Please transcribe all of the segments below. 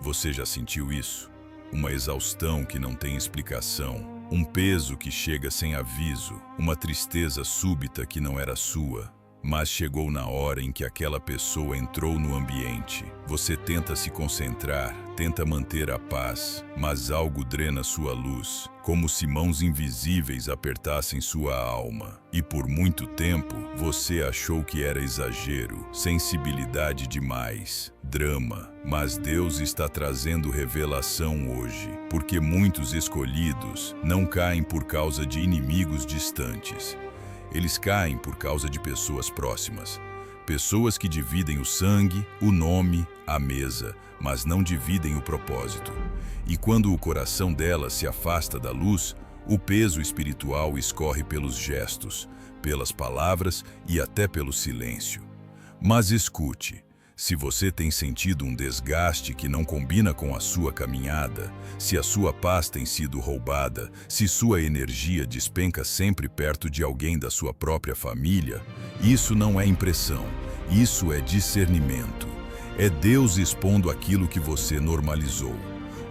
Você já sentiu isso? Uma exaustão que não tem explicação, um peso que chega sem aviso, uma tristeza súbita que não era sua. Mas chegou na hora em que aquela pessoa entrou no ambiente. Você tenta se concentrar, tenta manter a paz, mas algo drena sua luz, como se mãos invisíveis apertassem sua alma. E por muito tempo, você achou que era exagero, sensibilidade demais, drama. Mas Deus está trazendo revelação hoje, porque muitos escolhidos não caem por causa de inimigos distantes. Eles caem por causa de pessoas próximas. Pessoas que dividem o sangue, o nome, a mesa, mas não dividem o propósito. E quando o coração delas se afasta da luz, o peso espiritual escorre pelos gestos, pelas palavras e até pelo silêncio. Mas escute. Se você tem sentido um desgaste que não combina com a sua caminhada, se a sua paz tem sido roubada, se sua energia despenca sempre perto de alguém da sua própria família, isso não é impressão, isso é discernimento. É Deus expondo aquilo que você normalizou.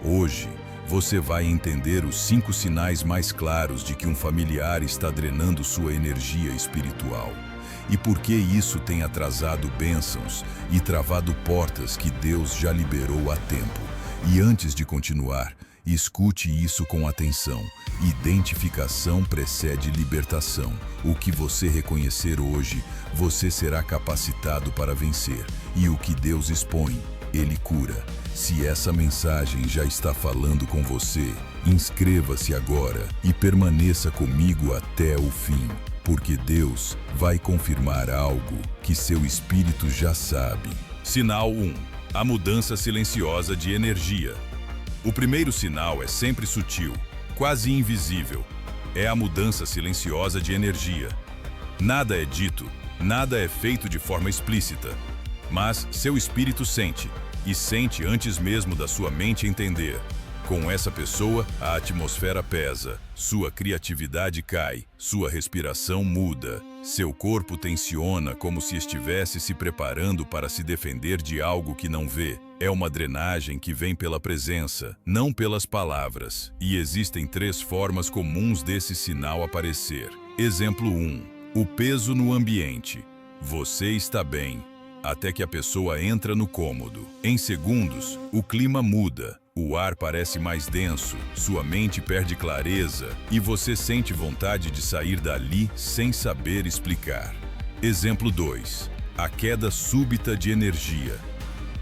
Hoje, você vai entender os 5 sinais mais claros de que um familiar está drenando sua energia espiritual. E por que isso tem atrasado bênçãos e travado portas que Deus já liberou há tempo. E antes de continuar, escute isso com atenção. Identificação precede libertação. O que você reconhecer hoje, você será capacitado para vencer. E o que Deus expõe, Ele cura. Se essa mensagem já está falando com você, inscreva-se agora e permaneça comigo até o fim. Porque Deus vai confirmar algo que seu espírito já sabe. Sinal 1. A mudança silenciosa de energia. O primeiro sinal é sempre sutil, quase invisível. É a mudança silenciosa de energia. Nada é dito, nada é feito de forma explícita. Mas seu espírito sente, e sente antes mesmo da sua mente entender. Com essa pessoa, a atmosfera pesa, sua criatividade cai, sua respiração muda, seu corpo tensiona como se estivesse se preparando para se defender de algo que não vê. É uma drenagem que vem pela presença, não pelas palavras. E existem 3 formas comuns desse sinal aparecer. Exemplo 1. O peso no ambiente. Você está bem, até que a pessoa entra no cômodo. Em segundos, o clima muda. O ar parece mais denso, sua mente perde clareza e você sente vontade de sair dali sem saber explicar. Exemplo 2. A queda súbita de energia.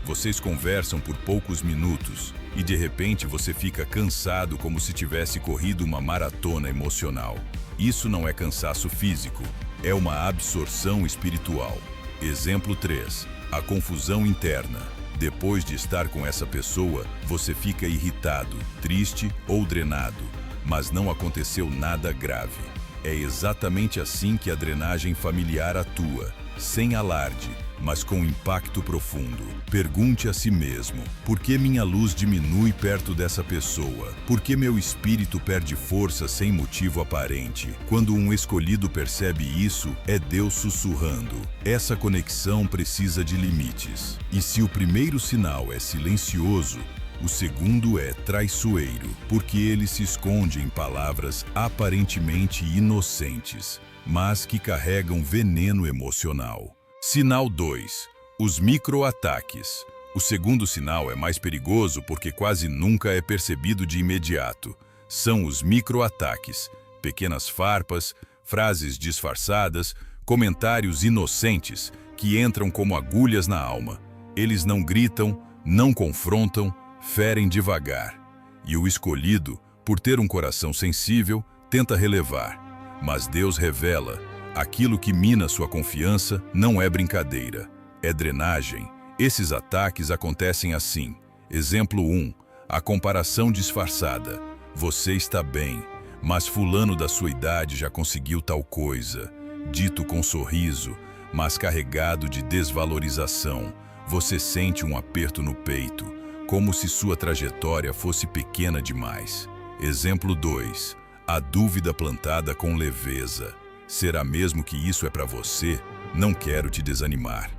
Vocês conversam por poucos minutos e de repente você fica cansado como se tivesse corrido uma maratona emocional. Isso não é cansaço físico, é uma absorção espiritual. Exemplo 3. A confusão interna. Depois de estar com essa pessoa, você fica irritado, triste ou drenado, mas não aconteceu nada grave. É exatamente assim que a drenagem familiar atua, sem alarde, mas com impacto profundo. Pergunte a si mesmo, por que minha luz diminui perto dessa pessoa? Por que meu espírito perde força sem motivo aparente? Quando um escolhido percebe isso, é Deus sussurrando. Essa conexão precisa de limites. E se o primeiro sinal é silencioso, o segundo é traiçoeiro, porque ele se esconde em palavras aparentemente inocentes, mas que carregam veneno emocional. Sinal 2. Os microataques. O segundo sinal é mais perigoso porque quase nunca é percebido de imediato. São os microataques, pequenas farpas, frases disfarçadas, comentários inocentes que entram como agulhas na alma. Eles não gritam, não confrontam, ferem devagar. E o escolhido, por ter um coração sensível, tenta relevar. Mas Deus revela. Aquilo que mina sua confiança não é brincadeira, é drenagem. Esses ataques acontecem assim. Exemplo 1. A comparação disfarçada. Você está bem, mas fulano da sua idade já conseguiu tal coisa. Dito com sorriso, mas carregado de desvalorização. Você sente um aperto no peito, como se sua trajetória fosse pequena demais. Exemplo 2. A dúvida plantada com leveza. Será mesmo que isso é para você? Não quero te desanimar.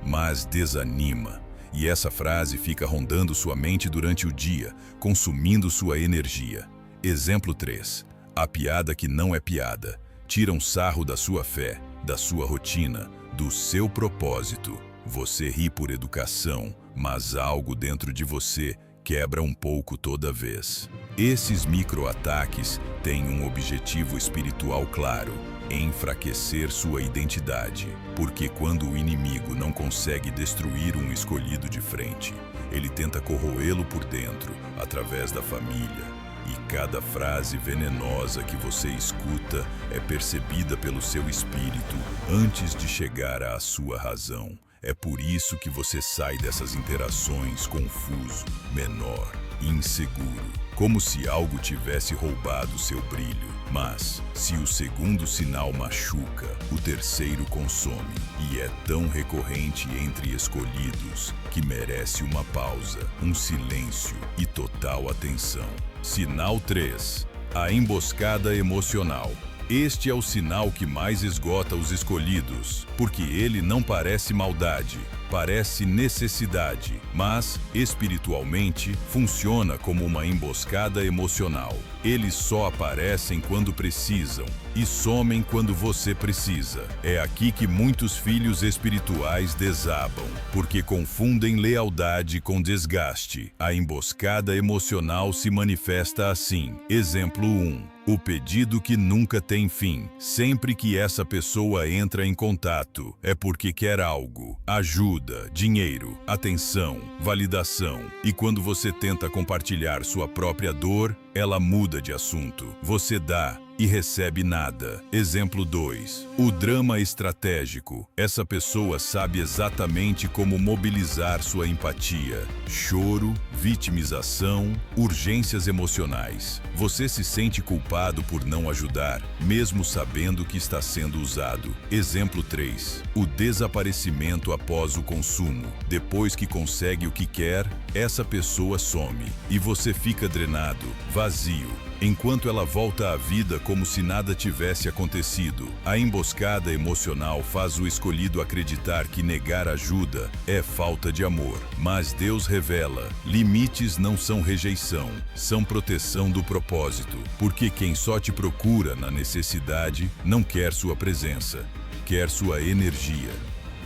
Mas desanima. e essa frase fica rondando sua mente durante o dia, consumindo sua energia. Exemplo 3. A piada que não é piada. Tira um sarro da sua fé, da sua rotina, do seu propósito. Você ri por educação, mas algo dentro de você quebra um pouco toda vez. Esses microataques têm um objetivo espiritual claro: enfraquecer sua identidade. Porque quando o inimigo não consegue destruir um escolhido de frente, ele tenta corroê-lo por dentro, através da família. E cada frase venenosa que você escuta é percebida pelo seu espírito antes de chegar à sua razão. É por isso que você sai dessas interações confuso, menor, inseguro, como se algo tivesse roubado seu brilho. Mas, se o segundo sinal machuca, o terceiro consome, e é tão recorrente entre escolhidos que merece uma pausa, um silêncio e total atenção. Sinal 3. A emboscada emocional. Este é o sinal que mais esgota os escolhidos, porque ele não parece maldade, parece necessidade, mas, espiritualmente, funciona como uma emboscada emocional. Eles só aparecem quando precisam e somem quando você precisa. É aqui que muitos filhos espirituais desabam, porque confundem lealdade com desgaste. A emboscada emocional se manifesta assim. Exemplo 1. O pedido que nunca tem fim. Sempre que essa pessoa entra em contato, é porque quer algo: ajuda, dinheiro, atenção, validação. E quando você tenta compartilhar sua própria dor, ela muda de assunto. Você dá e recebe nada. Exemplo 2. O drama estratégico. Essa pessoa sabe exatamente como mobilizar sua empatia. Choro, vitimização, urgências emocionais. Você se sente culpado por não ajudar, mesmo sabendo que está sendo usado. Exemplo 3. O desaparecimento após o consumo. Depois que consegue o que quer, essa pessoa some e você fica drenado, vazio. Enquanto ela volta à vida como se nada tivesse acontecido. A emboscada emocional faz o escolhido acreditar que negar ajuda é falta de amor. Mas Deus revela: limites não são rejeição, são proteção do propósito. Porque quem só te procura na necessidade não quer sua presença, quer sua energia.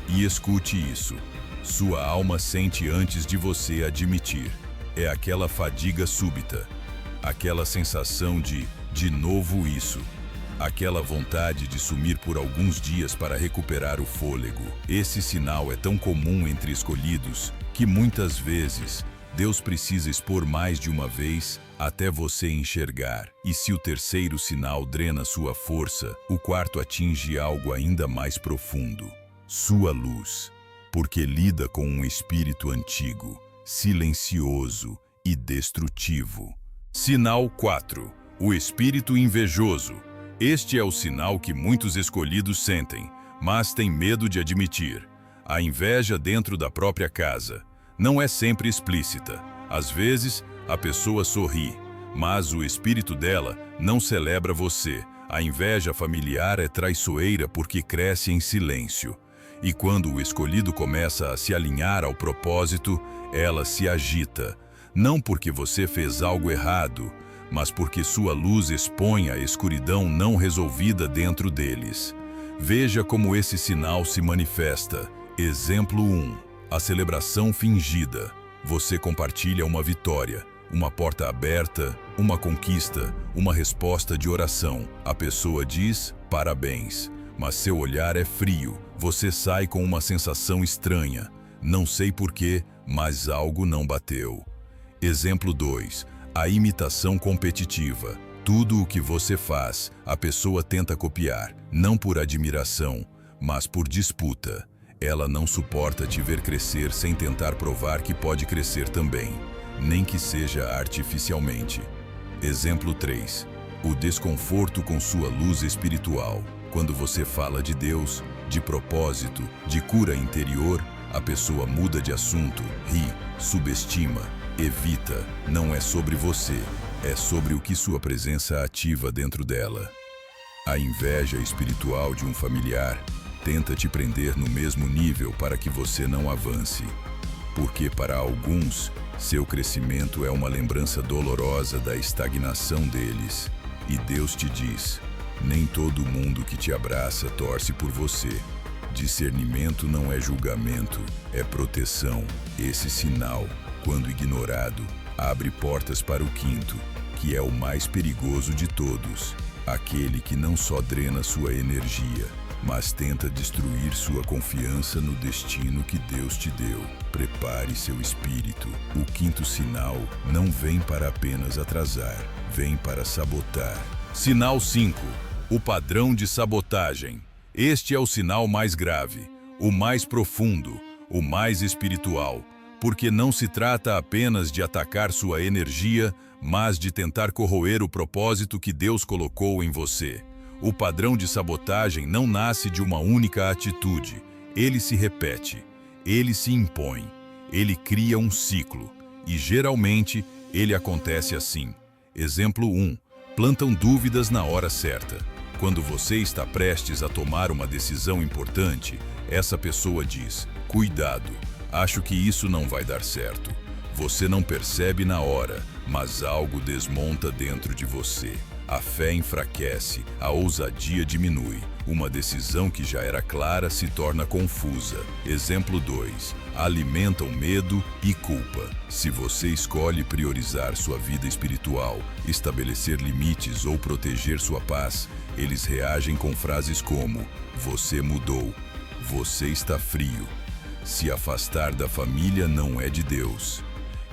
E escute isso: sua alma sente antes de você admitir. É aquela fadiga súbita. Aquela sensação de novo isso. Aquela vontade de sumir por alguns dias para recuperar o fôlego. Esse sinal é tão comum entre escolhidos que muitas vezes Deus precisa expor mais de uma vez até você enxergar. E se o terceiro sinal drena sua força, o quarto atinge algo ainda mais profundo: sua luz. Porque lida com um espírito antigo, silencioso e destrutivo. Sinal 4. O espírito invejoso. Este é o sinal que muitos escolhidos sentem, mas têm medo de admitir. A inveja dentro da própria casa. Não é sempre explícita. Às vezes, a pessoa sorri, mas o espírito dela não celebra você. A inveja familiar é traiçoeira porque cresce em silêncio. E quando o escolhido começa a se alinhar ao propósito, ela se agita. Não porque você fez algo errado, mas porque sua luz expõe a escuridão não resolvida dentro deles. Veja como esse sinal se manifesta. Exemplo 1. A celebração fingida. Você compartilha uma vitória, uma porta aberta, uma conquista, uma resposta de oração. A pessoa diz: parabéns, mas seu olhar é frio. Você sai com uma sensação estranha. Não sei porquê, mas algo não bateu. Exemplo 2. A imitação competitiva. Tudo o que você faz, a pessoa tenta copiar, não por admiração, mas por disputa. Ela não suporta te ver crescer sem tentar provar que pode crescer também, nem que seja artificialmente. Exemplo 3. O desconforto com sua luz espiritual. Quando você fala de Deus, de propósito, de cura interior, a pessoa muda de assunto, ri, subestima, evita. Não é sobre você, é sobre o que sua presença ativa dentro dela. A inveja espiritual de um familiar tenta te prender no mesmo nível para que você não avance. porque para alguns, seu crescimento é uma lembrança dolorosa da estagnação deles. E Deus te diz: nem todo mundo que te abraça torce por você. Discernimento não é julgamento, é proteção. Esse sinal, quando ignorado, abre portas para o quinto, que é o mais perigoso de todos, aquele que não só drena sua energia, mas tenta destruir sua confiança no destino que Deus te deu. Prepare seu espírito. O quinto sinal não vem para apenas atrasar, vem para sabotar. Sinal 5. O padrão de sabotagem. Este é o sinal mais grave, o mais profundo, o mais espiritual, porque não se trata apenas de atacar sua energia, mas de tentar corroer o propósito que Deus colocou em você. O padrão de sabotagem não nasce de uma única atitude. Ele se repete, ele se impõe, ele cria um ciclo, e geralmente ele acontece assim. Exemplo 1. Plantam dúvidas na hora certa. Quando você está prestes a tomar uma decisão importante, essa pessoa diz: cuidado, acho que isso não vai dar certo. Você não percebe na hora, mas algo desmonta dentro de você. A fé enfraquece, a ousadia diminui. Uma decisão que já era clara se torna confusa. Exemplo 2. Alimentam medo e culpa. Se você escolhe priorizar sua vida espiritual, estabelecer limites ou proteger sua paz, eles reagem com frases como: você mudou, você está frio, se afastar da família não é de Deus.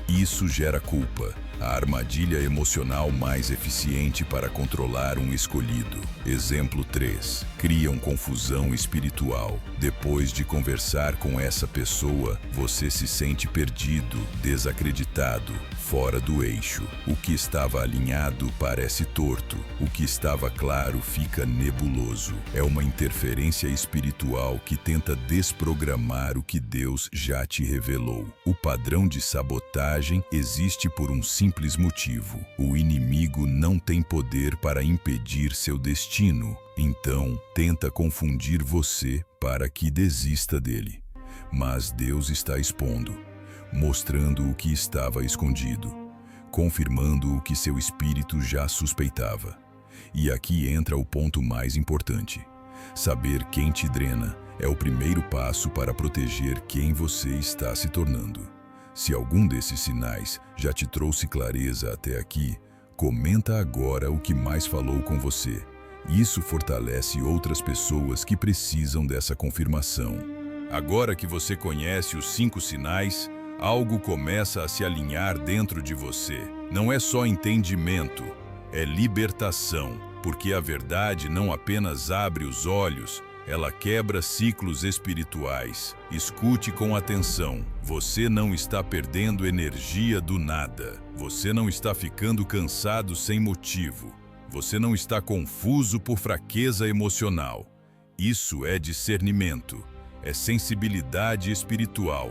Isso gera culpa, a armadilha emocional mais eficiente para controlar um escolhido. Exemplo 3. Criam confusão espiritual. Depois de conversar com essa pessoa, você se sente perdido, desacreditado, fora do eixo. O que estava alinhado parece torto. O que estava claro fica nebuloso. É uma interferência espiritual que tenta desprogramar o que Deus já te revelou. O padrão de sabotagem existe por um simples motivo: o inimigo não tem poder para impedir seu destino, então tenta confundir você para que desista dele. Mas Deus está expondo, mostrando o que estava escondido, confirmando o que seu espírito já suspeitava. E aqui entra o ponto mais importante. Saber quem te drena é o primeiro passo para proteger quem você está se tornando. Se algum desses sinais já te trouxe clareza até aqui, comenta agora o que mais falou com você. Isso fortalece outras pessoas que precisam dessa confirmação. Agora que você conhece os 5 sinais, algo começa a se alinhar dentro de você. Não é só entendimento, é libertação, porque a verdade não apenas abre os olhos, ela quebra ciclos espirituais. Escute com atenção. Você não está perdendo energia do nada. Você não está ficando cansado sem motivo. Você não está confuso por fraqueza emocional. Isso é discernimento. É sensibilidade espiritual.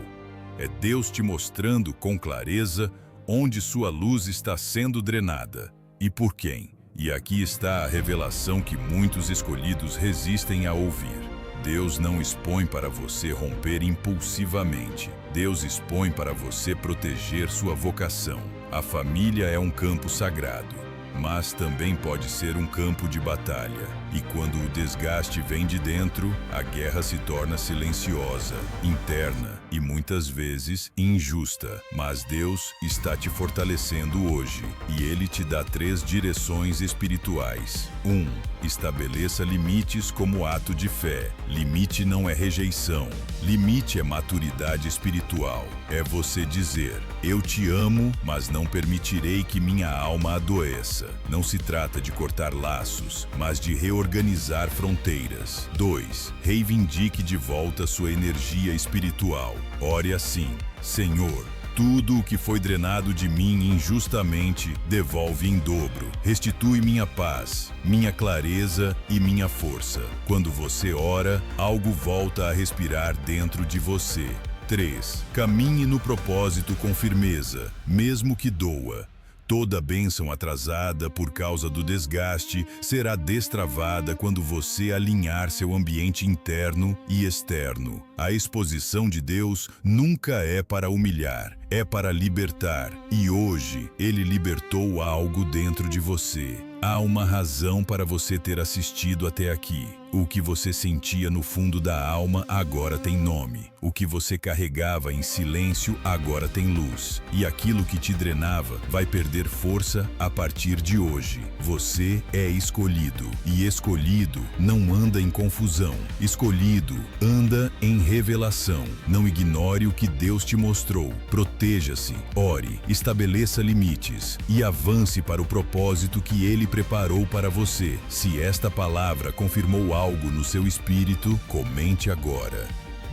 É Deus te mostrando com clareza onde sua luz está sendo drenada e por quem. E aqui está a revelação que muitos escolhidos resistem a ouvir. Deus não expõe para você romper impulsivamente. Deus expõe para você proteger sua vocação. A família é um campo sagrado, mas também pode ser um campo de batalha. E quando o desgaste vem de dentro, a guerra se torna silenciosa, interna e muitas vezes injusta. Mas Deus está te fortalecendo hoje e Ele te dá 3 direções espirituais. 1. Estabeleça limites como ato de fé. Limite não é rejeição. Limite é maturidade espiritual. É você dizer: eu te amo, mas não permitirei que minha alma adoeça. Não se trata de cortar laços, mas de reorganizar fronteiras. 2. Reivindique de volta sua energia espiritual. Ore assim: Senhor, tudo o que foi drenado de mim injustamente, devolve em dobro. Restitui minha paz, minha clareza e minha força. Quando você ora, algo volta a respirar dentro de você. 3. Caminhe no propósito com firmeza, mesmo que doa. Toda bênção atrasada por causa do desgaste será destravada quando você alinhar seu ambiente interno e externo. A exposição de Deus nunca é para humilhar, é para libertar. E hoje, Ele libertou algo dentro de você. Há uma razão para você ter assistido até aqui. O que você sentia no fundo da alma agora tem nome. O que você carregava em silêncio agora tem luz. E aquilo que te drenava vai perder força a partir de hoje. Você é escolhido. E escolhido não anda em confusão. Escolhido anda em revelação. Não ignore o que Deus te mostrou. Proteja-se, ore, estabeleça limites e avance para o propósito que Ele preparou para você. Se esta palavra confirmou algo no seu espírito, comente agora.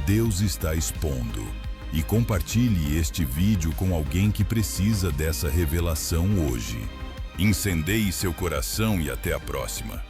Deus está expondo. E compartilhe este vídeo com alguém que precisa dessa revelação hoje. Incendeie seu coração e até a próxima.